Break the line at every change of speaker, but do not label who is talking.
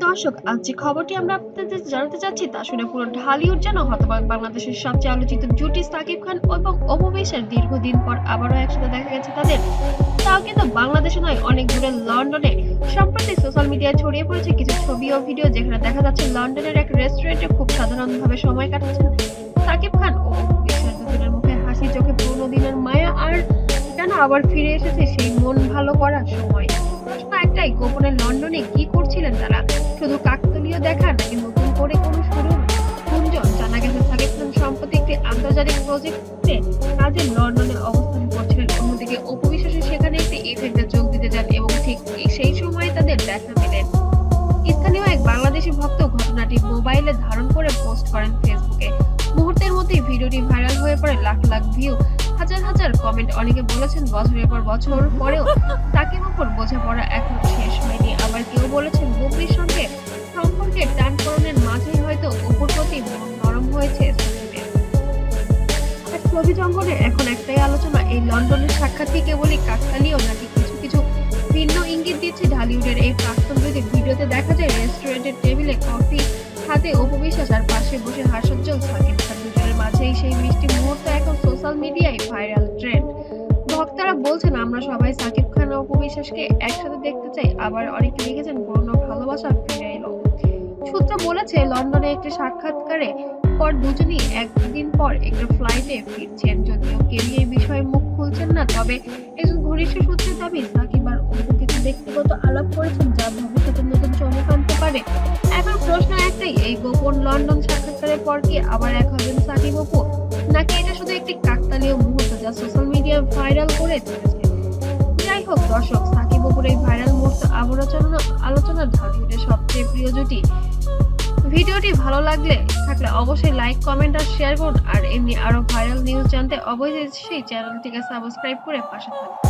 দর্শক, আজ যে খবরটি আমরা আপনাদের জানাতে চাচ্ছি তা শুনে পুরো ঢালিউড যেন হতবাক। বাংলাদেশের সবচেয়ে আলোচিত জুটি সাকিব খান এবং অপু বিশ্বাস দীর্ঘদিন পর আবারও একসাথে দেখা গেছে তাদের। তাও কিন্তু বাংলাদেশে নয়, অনেক দূরে লন্ডনে। সম্প্রতি সোশ্যাল মিডিয়ায় ছড়িয়ে পড়েছে কিছু ছবি ও ভিডিও, যেখানে দেখা যাচ্ছে লন্ডনের এক রেস্টুরেন্টে খুব সাধারণভাবে সময় কাটাচ্ছেন সাকিব খান ও অপু বিশ্বাস। দুজনের মুখে হাসি, চোখে পুরোনো দিনের মায়া, আর যেন আবার ফিরে এসেছে সেই মন ভালো করার সময়। প্রশ্ন একটাই, গোপনে লন্ডনে কি করছিলেন তারা? শুধু কাকতালীয় দেখা নাকি নতুন করে কোনো শুরু গুঞ্জন? জানা গেছে সাকিব খান সম্প্রতি একটি আন্তর্জাতিক প্রজেক্টে কাজে লন্ডনে অবস্থান করছিলেন। অন্যদিকে অপু বিশ্বাসও সেখানে একটি ইভেন্টে যোগ দিতে যান এবং ঠিক সেই সময় তাদের দেখা মেলেন। স্থানীয় এক বাংলাদেশি ভক্ত ঘটনাটি মোবাইলে ধারণ করে পোস্ট করেন ফেসবুকে। মুহূর্তের মধ্যেই ভিডিওটি ভাইরাল হয়ে পড়ে লাখ লাখ ভিউ, হাজার হাজার কমেন্ট। অনেকে বলেছেন বছরের পর বছর পরেও সাকিব অপুর বোঝাপড়া এখনো শেষ হয়নি। আবার কেউ বলেছেন বুবলির সঙ্গে সম্পর্কের টানপোড়েনের মাঝেই হয়তো অপুর প্রতি মন নরম হয়েছে সাকিবের। আর ছবি জঙ্গলে এখন একটাই আলোচনা, এই লন্ডনের সাক্ষাৎ কি কেবলই কাকতালীয় নাকি কিছু কিছু ভিন্ন ইঙ্গিত দিচ্ছে ঢালিউডের এই প্রাক্তন জুটি। ভিডিওতে দেখা যায় রেস্টুরেন্টের টেবিলে কফি হাতে অপু বিশ্বাস আর পাশে বসে হাস্যোজ্জ্বল সাকিব খান। দুজনের মাঝেই সেই মিষ্টি মুহূর্ত এখন সোশ্যাল মিডিয়ায় ভাইরাল ট্রেন্ড। ভক্তরা বলছেন আমরা সবাই সাকিব খান ও অপু বিশ্বাসকে একসাথে দেখতে চাই। আবার অনেকে লিখেছেন পুরনো ভালোবাসা ফিরে এলো। সূত্র বলেছে লন্ডনে একটি সাক্ষাৎকারে পর দুজনই একদিন পর একটি ফ্লাইটে ফিরছেন। যদিও কেউ এই বিষয়ে মুখ খুলছেন না, তবে একজন ঘনিষ্ঠ সূত্রের দাবি সাকিব আর অপু কিছু ব্যক্তিগত আলাপ করেছেন যা ভবিষ্যতে নতুন চমক আনতে পারে। এখন প্রশ্ন একটাই, এই গোপন লন্ডন সাক্ষাৎকারের পর কি আবার এক হবেন সাকিব অপু, নাকি এটা শুধু একটি কাকতালীয় মুহূর্ত যা সোশ্যাল মিডিয়ায় ভাইরাল করে তুলেছে? যাই হোক দর্শক, সাকিব অপুর এই ভাইরাল মুহূর্ত আলোচনা ঢালিউডের সবচেয়ে প্রিয় জুটি। ভিডিওটি ভালো থাকলে অবশ্যই লাইক, কমেন্ট আর শেয়ার করুন। আর এমনি আরো ভাইরাল নিউজ জানতে অবশ্যই চ্যানেলটিকে সাবস্ক্রাইব করে পাশে থাকুন।